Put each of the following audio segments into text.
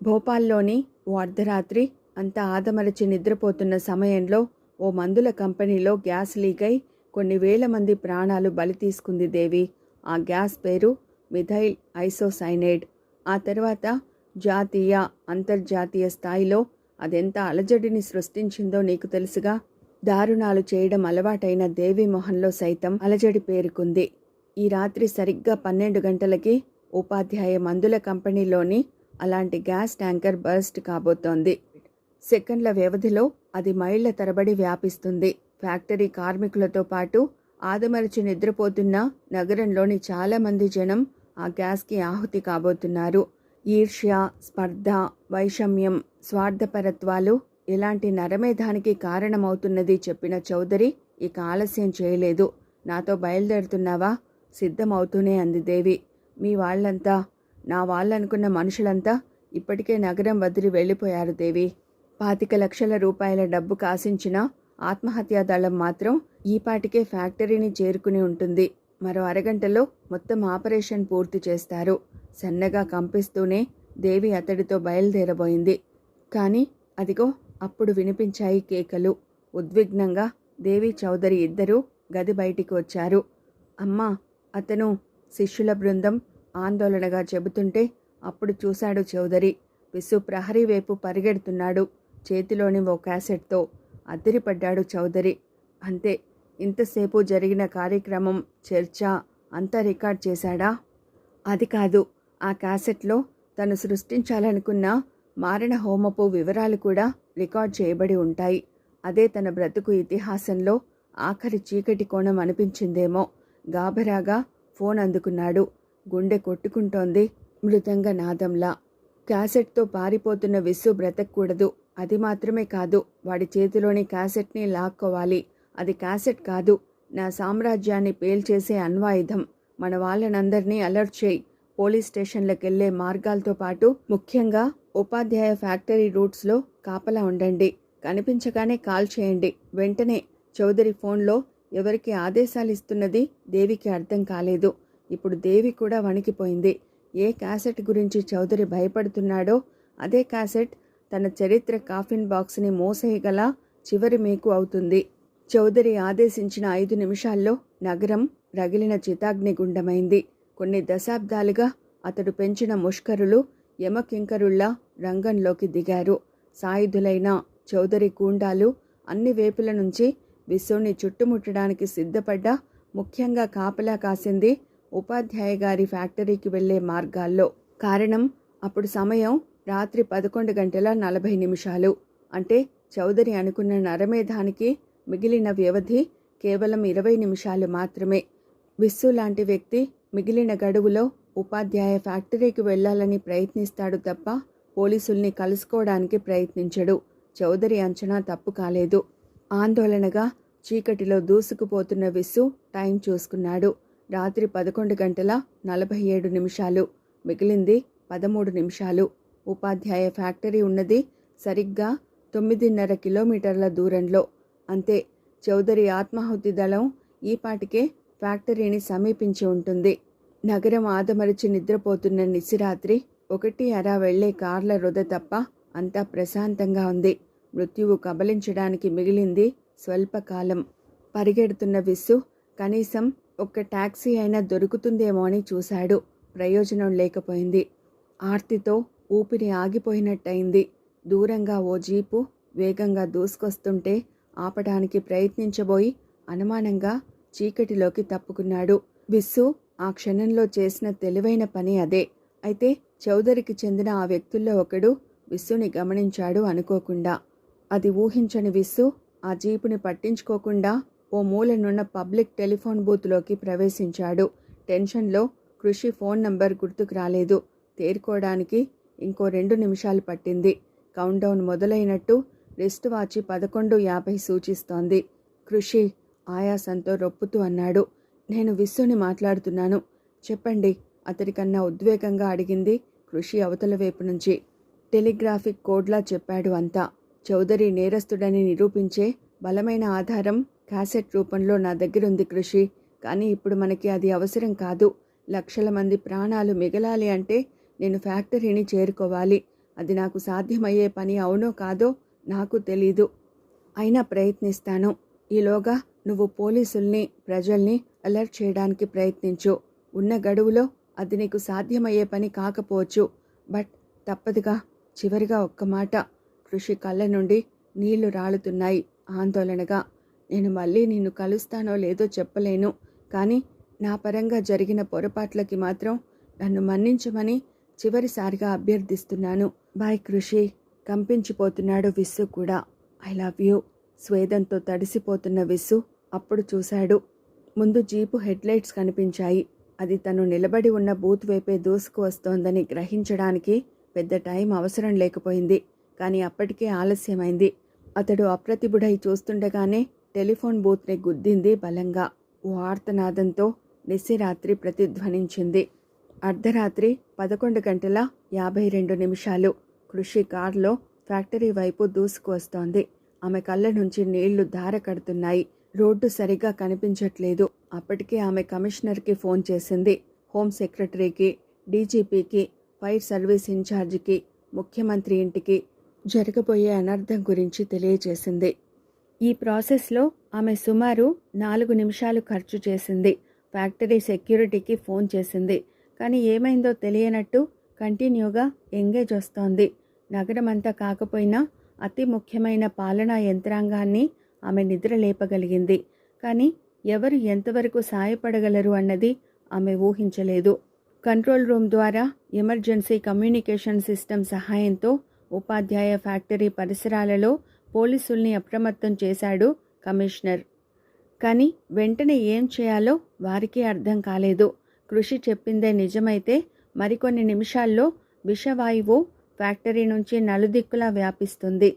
భోపాల్లోని ఓ అర్ధరాత్రి అంతా ఆదమరచి నిద్రపోతున్న సమయంలో ఓ మందుల కంపెనీలో గ్యాస్ లీక్ అయి కొన్ని వేల మంది ప్రాణాలు బలి తీసుకుంది దేవి. ఆ గ్యాస్ పేరు మిథైల్ ఐసోసైనేట్. ఆ తర్వాత జాతీయ, అంతర్జాతీయ స్థాయిలో అదెంత అలజడిని సృష్టించిందో నీకు తెలుసుగా. దారుణాలు చేయడం అలవాటైన దేవి మొహంలో సైతం అలజడి పేరుకుంది. ఈ రాత్రి సరిగ్గా 12 గంటలకి ఉపాధ్యాయ మందుల కంపెనీలోని అలాంటి గ్యాస్ ట్యాంకర్ బర్స్ట్ కాబోతోంది. సెకండ్ల వ్యవధిలో అది మైళ్ల తరబడి వ్యాపిస్తుంది. ఫ్యాక్టరీ కార్మికులతో పాటు ఆదమరచి నిద్రపోతున్న నగరంలోని చాలామంది జనం ఆ గ్యాస్కి ఆహుతి కాబోతున్నారు. ఈర్ష్య, స్పర్ధ, వైషమ్యం, స్వార్థపరత్వాలు ఇలాంటి నరమేధానికి కారణమవుతున్నది చెప్పిన చౌదరి ఇక ఆలస్యం చేయలేదు. నాతో బయలుదేరుతున్నావా? సిద్ధమవుతూనే అంది దేవి. మీ వాళ్ళంతా, నా వాళ్ళనుకున్న మనుషులంతా ఇప్పటికే నగరం వదిలి వెళ్ళిపోయారు దేవి. 25 లక్షల రూపాయల డబ్బు కాసించిన ఆత్మహత్యా దళం మాత్రం ఈపాటికే ఫ్యాక్టరీని చేరుకుని ఉంటుంది. మరో అరగంటలో మొత్తం ఆపరేషన్ పూర్తి చేస్తారు. సన్నగా కంపిస్తూనే దేవి అతడితో బయలుదేరబోయింది. కానీ అదిగో అప్పుడు వినిపించాయి కేకలు. ఉద్విగ్నంగా దేవి, చౌదరి ఇద్దరూ గది బయటికి వచ్చారు. అమ్మా, అతను, శిష్యుల బృందం ఆందోళనగా చెబుతుంటే అప్పుడు చూశాడు చౌదరి. విసు ప్రహరీ వైపు పరిగెడుతున్నాడు, చేతిలోని ఓ క్యాసెట్తో. అదిరిపడ్డాడు చౌదరి. అంతే, ఇంతసేపు జరిగిన కార్యక్రమం, చర్చ అంతా రికార్డ్ చేశాడా? అది కాదు, ఆ క్యాసెట్లో తను సృష్టించాలనుకున్న మారణ హోమపు వివరాలు కూడా రికార్డ్ చేయబడి ఉంటాయి. అదే తన బ్రతుకు ఇతిహాసంలో ఆఖరి చీకటి కోణం అనిపించిందేమో. గాభరాగా ఫోన్ అందుకున్నాడు. గుండె కొట్టుకుంటోంది మృదంగ నాదంలా. క్యాసెట్తో పారిపోతున్న విసు బ్రతకూడదు. అది మాత్రమే కాదు, వాడి చేతిలోని క్యాసెట్ని లాక్కోవాలి. అది క్యాసెట్ కాదు, నా సామ్రాజ్యాన్ని పేల్చేసే అణ్వాయుధం. మన వాళ్ళనందరినీ అలర్ట్ చేయి. పోలీస్ స్టేషన్లకెళ్లే మార్గాలతో పాటు ముఖ్యంగా ఉపాధ్యాయ ఫ్యాక్టరీ రూట్స్లో కాపలా ఉండండి. కనిపించగానే కాల్ చేయండి. వెంటనే. చౌదరి ఫోన్లో ఎవరికి ఆదేశాలు ఇస్తున్నది దేవికి అర్థం కాలేదు. ఇప్పుడు దేవి కూడా వణికిపోయింది. ఏ క్యాసెట్ గురించి చౌదరి భయపడుతున్నాడో అదే క్యాసెట్ తన చరిత్ర కాఫిన్ బాక్స్ని మోసేయగల చివరి మేకు అవుతుంది. చౌదరి ఆదేశించిన 5 నిమిషాల్లో నగరం రగిలిన చితాగ్నిగుండమైంది. కొన్ని దశాబ్దాలుగా అతడు పెంచిన ముష్కరులు యమకింకరుల్లా రంగంలోకి దిగారు. సాయుధులైన చౌదరి గూండాలు అన్ని వేపుల నుంచి విసుని చుట్టుముట్టడానికి సిద్ధపడ్డా ముఖ్యంగా కాపలా కాసింది ఉపాధ్యాయ గారి ఫ్యాక్టరీకి వెళ్లే మార్గాల్లో. కారణం, అప్పుడు సమయం రాత్రి 11:40. అంటే చౌదరి అనుకున్న నరమేధానికి మిగిలిన వ్యవధి కేవలం 20 నిమిషాలు మాత్రమే. విస్సు లాంటి వ్యక్తి మిగిలిన గడువులో ఉపాధ్యాయ ఫ్యాక్టరీకి వెళ్లాలని ప్రయత్నిస్తాడు తప్ప పోలీసుల్ని కలుసుకోవడానికి ప్రయత్నించడు. చౌదరి అంచనా తప్పు కాలేదు. ఆందోళనగా చీకటిలో దూసుకుపోతున్న విస్సు టైం చూసుకున్నాడు. రాత్రి 11:47. మిగిలింది 13 నిమిషాలు. ఉపాధ్యాయ ఫ్యాక్టరీ ఉన్నది సరిగ్గా 9.5 కిలోమీటర్ల దూరంలో. అంతే, చౌదరి ఆత్మాహుతి దళం ఈపాటికే ఫ్యాక్టరీని సమీపించి ఉంటుంది. నగరం ఆదమరిచి నిద్రపోతున్న నిశిరాత్రి 1 వెళ్లే కార్ల రొద తప్ప అంతా ప్రశాంతంగా ఉంది. మృత్యువు కబలించడానికి మిగిలింది స్వల్పకాలం. పరిగెడుతున్న విస్సు కనీసం ఒక్క టాక్సీ అయినా దొరుకుతుందేమో అని చూశాడు. ప్రయోజనం లేకపోయింది. ఆర్తితో ఊపిరి ఆగిపోయినట్టయింది. దూరంగా ఓ జీపు వేగంగా దూసుకొస్తుంటే ఆపడానికి ప్రయత్నించబోయి అనుమానంగా చీకటిలోకి తప్పుకున్నాడు. విస్సు ఆ క్షణంలో చేసిన తెలివైన పని అదే. అయితే చౌదరికి చెందిన ఆ వ్యక్తుల్లో ఒకడు విస్సుని గమనించాడు అనుకోకుండా. అది ఊహించని విస్సు ఆ జీపుని పట్టించుకోకుండా ఓ మూలనున్న పబ్లిక్ టెలిఫోన్ బూత్లోకి ప్రవేశించాడు. టెన్షన్లో కృషి ఫోన్ నంబర్ గుర్తుకు రాలేదు. తేరుకోవడానికి ఇంకో 2 నిమిషాలు పట్టింది. కౌంట్డౌన్ మొదలైనట్టు రిస్ట్ వాచి 11:50 సూచిస్తోంది. కృషి ఆయాసంతో రొప్పుతూ అన్నాడు. నేను విస్సుని మాట్లాడుతున్నాను, చెప్పండి, అతడికన్నా ఉద్వేగంగా అడిగింది కృషి అవతల వైపు నుంచి. టెలిగ్రాఫిక్ కోడ్లా చెప్పాడు అంతా. చౌదరి నేరస్తుడని నిరూపించే బలమైన ఆధారం క్యాసెట్ రూపంలో నా దగ్గరుంది కృషి. కానీ ఇప్పుడు మనకి అది అవసరం కాదు. లక్షల మంది ప్రాణాలు మిగలాలి అంటే నేను ఫ్యాక్టరీని చేరుకోవాలి. అది నాకు సాధ్యమయ్యే పని అవునో కాదో నాకు తెలీదు. అయినా ప్రయత్నిస్తాను. ఈలోగా నువ్వు పోలీసుల్ని, ప్రజల్ని అలర్ట్ చేయడానికి ప్రయత్నించు. ఉన్న గడువులో అది నీకు సాధ్యమయ్యే పని కాకపోవచ్చు. బట్ తప్పదుగా. చివరిగా ఒక్క మాట. కృషి కళ్ళ నుండి నీళ్లు రాలుతున్నాయి ఆందోళనగా. నేను మళ్ళీ నిన్ను కలుస్తానో లేదో చెప్పలేను. కానీ నా పరంగా జరిగిన పొరపాట్లకి మాత్రం నన్ను మన్నించమని చివరిసారిగా అభ్యర్థిస్తున్నాను. బాయ్ కృషి. కంపించిపోతున్నాడు విస్సు కూడా. I love you. స్వేదంతో తడిసిపోతున్న విస్సు అప్పుడు చూశాడు. ముందు జీపు హెడ్లైట్స్ కనిపించాయి. అది తను నిలబడి ఉన్న బూత్ వైపే దూసుకు వస్తోందని గ్రహించడానికి పెద్ద టైం అవసరం లేకపోయింది. కానీ అప్పటికే ఆలస్యమైంది. అతడు అప్రతిభుడై చూస్తుండగానే టెలిఫోన్ బూత్ని గుద్దింది బలంగా. ఓ ఆర్తనాదంతో నిశిరాత్రి ప్రతిధ్వనించింది. అర్ధరాత్రి 11:52 కృషి కారులో ఫ్యాక్టరీ వైపు దూసుకు వస్తోంది. ఆమె కళ్ళ నుంచి నీళ్లు ధార కడుతున్నాయి. రోడ్డు సరిగా కనిపించట్లేదు. అప్పటికే ఆమె కమిషనర్కి ఫోన్ చేసింది. హోమ్ సెక్రటరీకి, డీజీపీకి, ఫైర్ సర్వీస్ ఇన్ఛార్జికి, ముఖ్యమంత్రి ఇంటికి జరగబోయే అనర్థం గురించి తెలియజేసింది. ఈ ప్రాసెస్లో ఆమె సుమారు 4 నిమిషాలు ఖర్చు చేసింది. ఫ్యాక్టరీ సెక్యూరిటీకి ఫోన్ చేసింది. కానీ ఏమైందో తెలియనట్టు కంటిన్యూగా ఎంగేజ్ వస్తోంది. నగరమంతా కాకపోయినా అతి ముఖ్యమైన పాలనా యంత్రాంగాన్ని ఆమె నిద్రలేపగలిగింది. కానీ ఎవరు ఎంతవరకు సాయపడగలరు అన్నది ఆమె ఊహించలేదు. కంట్రోల్ రూమ్ ద్వారా ఎమర్జెన్సీ కమ్యూనికేషన్ సిస్టమ్ సహాయంతో ఉపాధ్యాయ ఫ్యాక్టరీ పరిసరాలలో పోలీసుల్ని అప్రమత్తం చేశాడు కమిషనర్. కానీ వెంటనే ఏం చేయాలో వారికి అర్థం కాలేదు. కృషి చెప్పిందే నిజమైతే మరికొన్ని నిమిషాల్లో విషవాయువు ఫ్యాక్టరీ నుంచి నలుదిక్కులా వ్యాపిస్తుంది.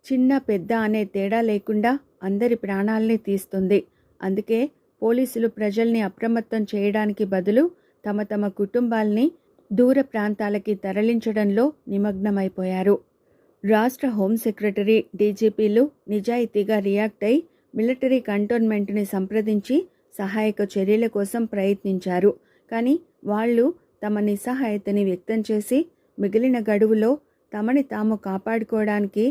చిన్న పెద్ద అనే తేడా లేకుండా అందరి ప్రాణాల్ని తీస్తుంది. అందుకే పోలీసులు ప్రజల్ని అప్రమత్తం చేయడానికి బదులు తమ తమ కుటుంబాల్ని దూర ప్రాంతాలకి తరలించడంలో నిమగ్నమైపోయారు. రాష్ట్ర హోం సెక్రటరీ, డీజీపీలు నిజాయితీగా రియాక్ట్ అయి మిలిటరీ కంటోన్మెంట్ని సంప్రదించి సహాయక చర్యల కోసం ప్రయత్నించారు. కానీ వాళ్ళు తమ నిస్సహాయతని వ్యక్తం చేసి మిగిలిన గడువులో తమని తాము కాపాడుకోవడానికి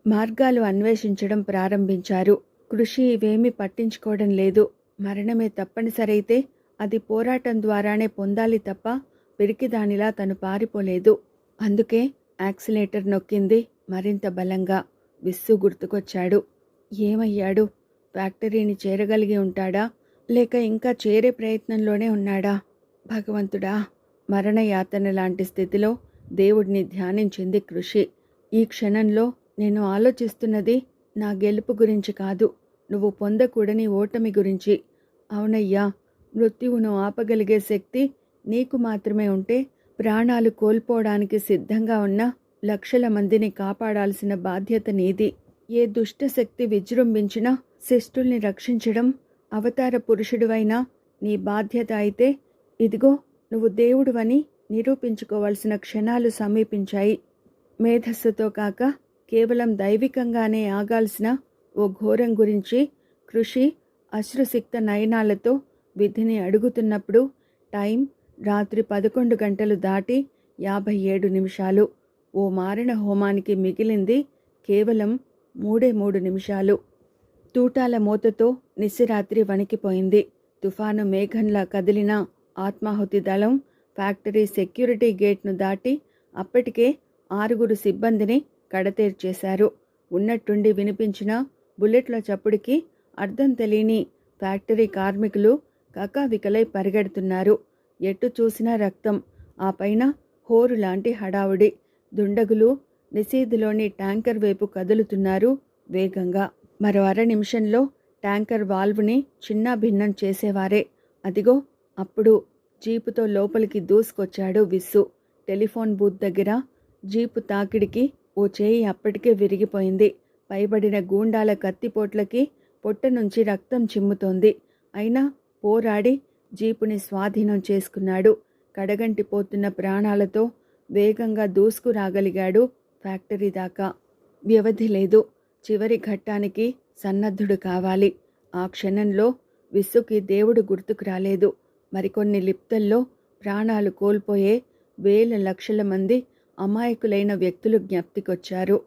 మార్గాలు అన్వేషించడం ప్రారంభించారు. కృషి ఇవేమీ పట్టించుకోవడం లేదు. మరణమే తప్పనిసరైతే అది పోరాటం ద్వారానే పొందాలి తప్ప పిరికిదానిలా తను పారిపోలేదు. అందుకే యాక్సిలేటర్ నొక్కింది మరింత బలంగా. విస్సు గుర్తుకొచ్చాడు. ఏమయ్యాడు? ఫ్యాక్టరీని చేరగలిగి ఉంటాడా, లేక ఇంకా చేరే ప్రయత్నంలోనే ఉన్నాడా? భగవంతుడా! మరణయాతన లాంటి స్థితిలో దేవుడిని ధ్యానించింది కృషి. ఈ క్షణంలో నేను ఆలోచిస్తున్నది నా గెలుపు గురించి కాదు, నువ్వు పొందకూడని ఓటమి గురించి. అవునయ్యా, మృత్యువును ఆపగలిగే శక్తి నీకు మాత్రమే ఉంటే ప్రాణాలు కోల్పోవడానికి సిద్ధంగా ఉన్న లక్షల మందిని కాపాడాల్సిన బాధ్యత నీది. ఏ దుష్టశక్తి విజృంభించినా శిష్టుల్ని రక్షించడం అవతార పురుషుడివైనా నీ బాధ్యత అయితే, ఇదిగో నువ్వు దేవుడివని నిరూపించుకోవాల్సిన క్షణాలు సమీపించాయి. మేధస్సుతో కాక కేవలం దైవికంగానే ఆగాల్సిన ఓ ఘోరం గురించి కృషి అశ్రుసిక్త నయనాలతో విధిని అడుగుతున్నప్పుడు టైం రాత్రి 11 గంటలు దాటి 57 ఓ మారణ హోమానికి మిగిలింది కేవలం 3 నిమిషాలు. తూటాల మోతతో నిశిరాత్రి వణికిపోయింది. తుఫాను మేఘంలా కదిలిన ఆత్మాహుతి దళం ఫ్యాక్టరీ సెక్యూరిటీ గేట్ను దాటి అప్పటికే 6 సిబ్బందిని కడతేర్చేశారు. ఉన్నట్టుండి వినిపించిన బుల్లెట్ల చప్పుడికి అర్థం తెలియని ఫ్యాక్టరీ కార్మికులు కకావికలై పరిగెడుతున్నారు. ఎటు చూసినా రక్తం. ఆ పైన హోరు లాంటి హడావుడి. దుండగులు నిశీధులోని ట్యాంకర్ వైపు కదులుతున్నారు వేగంగా. మరో 1/2 నిమిషంలో ట్యాంకర్ వాల్వ్ని చిన్నాభిన్నం చేసేవారే. అదిగో అప్పుడు జీపుతో లోపలికి దూసుకొచ్చాడు విస్సు. టెలిఫోన్ బూత్ దగ్గర జీపు తాకిడికి ఓ చేయి అప్పటికే విరిగిపోయింది. పైబడిన గూండాల కత్తిపోట్లకి పొట్ట నుంచి రక్తం చిమ్ముతోంది. అయినా పోరాడి జీపుని స్వాధీనం చేసుకున్నాడు. కడగంటిపోతున్న ప్రాణాలతో వేగంగా దూసుకురాగలిగాడు ఫ్యాక్టరీ దాకా. వ్యవధి లేదు. చివరి ఘట్టానికి సన్నద్ధుడు కావాలి. ఆ క్షణంలో విస్సుకి దేవుడు గుర్తుకు రాలేదు. మరికొన్ని లిప్తల్లో ప్రాణాలు కోల్పోయే వేల లక్షల మంది అమాయకులైన వ్యక్తులు జ్ఞప్తికొచ్చారు.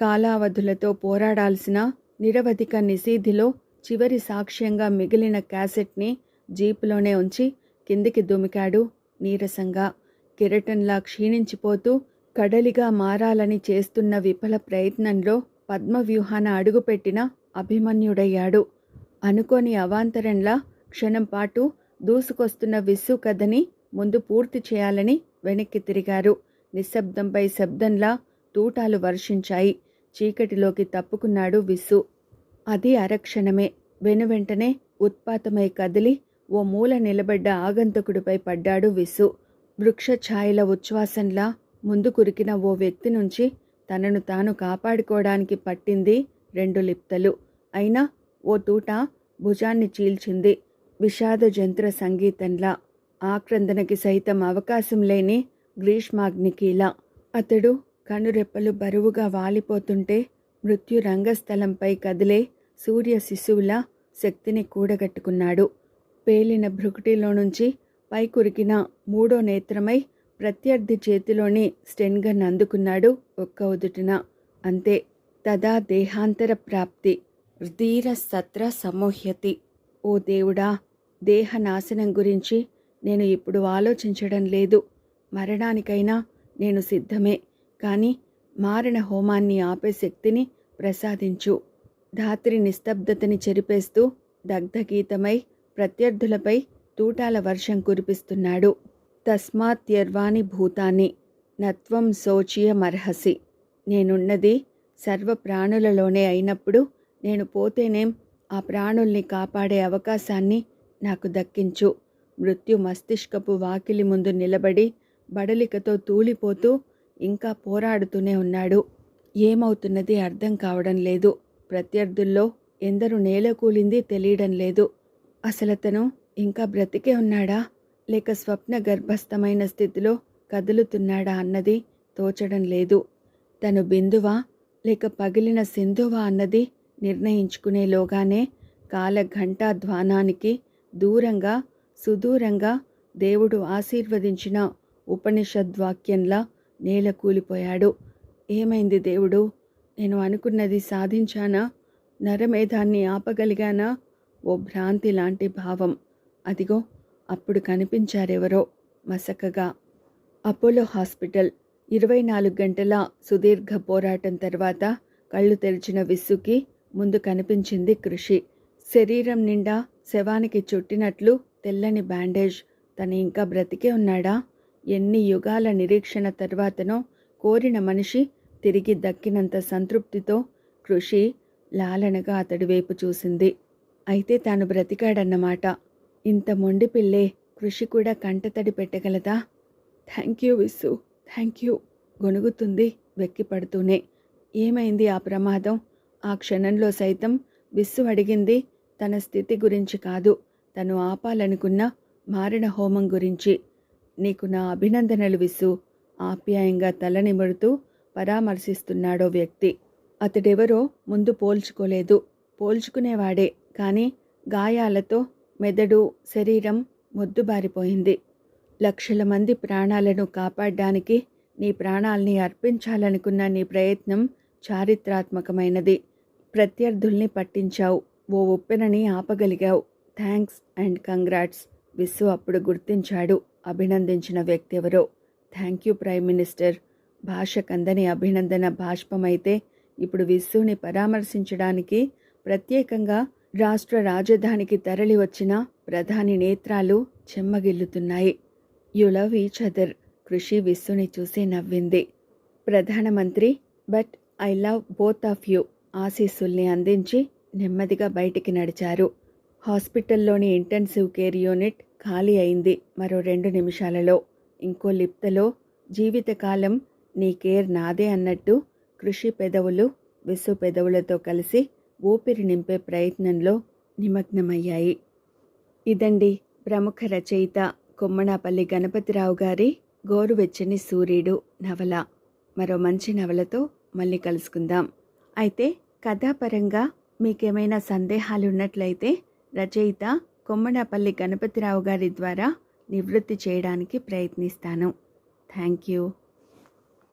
కాలావధులతో పోరాడాల్సిన నిరవధిక నిశీధిలో చివరి సాక్ష్యంగా మిగిలిన క్యాసెట్ని జీపులోనే ఉంచి కిందికి దుమికాడు నీరసంగా. కెరటంలా క్షీణించిపోతూ కడలిగా మారాలని చేస్తున్న విఫల ప్రయత్నంలో పద్మవ్యూహాన అడుగుపెట్టిన అభిమన్యుడయ్యాడు. అనుకోని అవాంతరంలా క్షణంపాటు దూసుకొస్తున్న విస్సు కథని ముందు పూర్తి చేయాలని వెనక్కి తిరిగారు. నిశ్శబ్దంపై శబ్దంలా తూటాలు వర్షించాయి. చీకటిలోకి తప్పుకున్నాడు విస్సు. అది అరక్షణమే. వెనువెంటనే ఉత్పాతమై కదిలి ఓ మూల నిలబడ్డ ఆగంతకుడిపై పడ్డాడు విస్సు. వృక్షఛాయల ఉచ్ఛ్వాసంలా ముందుకురికిన ఓ వ్యక్తి నుంచి తనను తాను కాపాడుకోవడానికి పట్టింది 2 లిప్తలు. అయినా ఓ తూట భుజాన్ని చీల్చింది. విషాద జంత్ర సంగీతంలా, ఆక్రందనకి సైతం అవకాశం లేని గ్రీష్మాగ్నికిలా. అతడు కనురెప్పలు బరువుగా వాలిపోతుంటే మృత్యు రంగస్థలంపై కదిలే సూర్య శిశువులా శక్తిని కూడగట్టుకున్నాడు. పేలిన భృకుటిలో నుంచి పైకురికిన 3వ నేత్రమై ప్రత్యర్థి చేతిలోని స్టెన్గన్ అందుకున్నాడు ఒక్క ఉదుటిన. అంతే. తదా దేహాంతర ప్రాప్తి ధీర సత్ర సమోహ్యతి. ఓ దేవుడా, దేహ నాశనం గురించి నేను ఇప్పుడు ఆలోచించడం లేదు. మరణానికైనా నేను సిద్ధమే. కానీ మారణ హోమాన్ని ఆపే శక్తిని ప్రసాదించు. ధాత్రి నిస్తబ్దతని చెరిపేస్తూ దగ్ధగీతమై ప్రత్యర్థులపై తూటాల వర్షం కురిపిస్తున్నాడు. తస్మాత్యర్వాణి భూతాన్ని నత్వం శోచ్యమర్హసి. నేనున్నది సర్వ ప్రాణులలోనే అయినప్పుడు నేను పోతేనేం, ఆ ప్రాణుల్ని కాపాడే అవకాశాన్ని నాకు దక్కించు. మృత్యు మస్తిష్కపు వాకిలి ముందు నిలబడి బడలికతో తూలిపోతూ ఇంకా పోరాడుతూనే ఉన్నాడు. ఏమవుతున్నది అర్థం కావడం లేదు. ప్రత్యర్థుల్లో ఎందరు నేలకూలింది తెలియడం లేదు. అసలతను ఇంకా బ్రతికే ఉన్నాడా, లేక స్వప్న గర్భస్థమైన స్థితిలో కదులుతున్నాడా అన్నది తోచడం లేదు. తను బిందువా లేక పగిలిన సింధువా అన్నది నిర్ణయించుకునేలోగానే కాలఘంటాధ్వానానికి దూరంగా సుదూరంగా దేవుడు ఆశీర్వదించిన ఉపనిషద్వాక్యంలా నేల కూలిపోయాడు. ఏమైంది దేవుడు? నేను అనుకున్నది సాధించానా? నరమేధాన్ని ఆపగలిగానా? ఓ భ్రాంతి లాంటి భావం. అదిగో అప్పుడు కనిపించారెవరో మసకగా. Apollo hospital. 24 గంటల సుదీర్ఘ పోరాటం తర్వాత కళ్ళు తెరిచిన విస్సుకి ముందు కనిపించింది కృషి. శరీరం నిండా శవానికి చుట్టినట్లు తెల్లని బ్యాండేజ్. తను ఇంకా బ్రతికే ఉన్నాడా? ఎన్ని యుగాల నిరీక్షణ తర్వాతనో కోరిన మనిషి తిరిగి దక్కినంత సంతృప్తితో కృషి లాలనగా అతడి వైపు చూసింది. అయితే తాను బ్రతికాడన్నమాట. ఇంత మొండి పిల్లే కృషి కూడా కంటతడి పెట్టగలదా? Thank you Vissu, thank you గొణుగుతుంది వెక్కిపడుతూనే. ఏమైంది ఆ ప్రమాదం? ఆ క్షణంలో సైతం విస్సు అడిగింది తన స్థితి గురించి కాదు, తను ఆపాలనుకున్న మారణ హోమం గురించి. నీకు నా అభినందనలు విస్సు. ఆప్యాయంగా తలనిమురుతూ పరామర్శిస్తున్నాడో వ్యక్తి. అతడెవరో ముందు పోల్చుకోలేదు. పోల్చుకునేవాడే, కానీ గాయాలతో మెదడు శరీరం మొద్దుబారిపోయింది. లక్షల మంది ప్రాణాలను కాపాడడానికి నీ ప్రాణాల్ని అర్పించాలనుకున్న నీ ప్రయత్నం చారిత్రాత్మకమైనది. ప్రత్యర్థుల్ని పట్టించావు. ఓ ఉప్పెనని ఆపగలిగావు. Thanks and congrats. విస్సు అప్పుడు గుర్తించాడు అభినందించిన వ్యక్తి ఎవరో. Thank you prime minister. భాష కందని అభినందన బాష్పమైతే ఇప్పుడు విస్సుని పరామర్శించడానికి ప్రత్యేకంగా రాష్ట్ర రాజధానికి తరలి వచ్చిన ప్రధాని నేత్రాలు చెమ్మగిల్లుతున్నాయి. You love each other. Krishi విస్సుని చూసి నవ్వింది. ప్రధానమంత్రి, but I love both of you ఆశీస్సుల్ని అందించి నెమ్మదిగా బయటికి నడిచారు. హాస్పిటల్లోని ఇంటెన్సివ్ కేర్ యూనిట్ ఖాళీ అయింది మరో 2 నిమిషాలలో. ఇంకో లిప్తలో జీవితకాలం నీ కేర్ నాదే అన్నట్టు కృషి పెదవులు విస్సు పెదవులతో కలిసి ఊపిరి నింపే ప్రయత్నంలో నిమగ్నమయ్యాయి. ఇదండి ప్రముఖ రచయిత కొమ్మనాపల్లి గణపతిరావు గారి గోరువెచ్చని సూర్యుడు నవల. మరో మంచి నవలతో మళ్ళీ కలుసుకుందాం. అయితే కథాపరంగా మీకేమైనా సందేహాలున్నట్లయితే రచయిత కొమ్మనాపల్లి గణపతిరావు గారి ద్వారా నివృత్తి చేయడానికి ప్రయత్నిస్తాను. Thank you.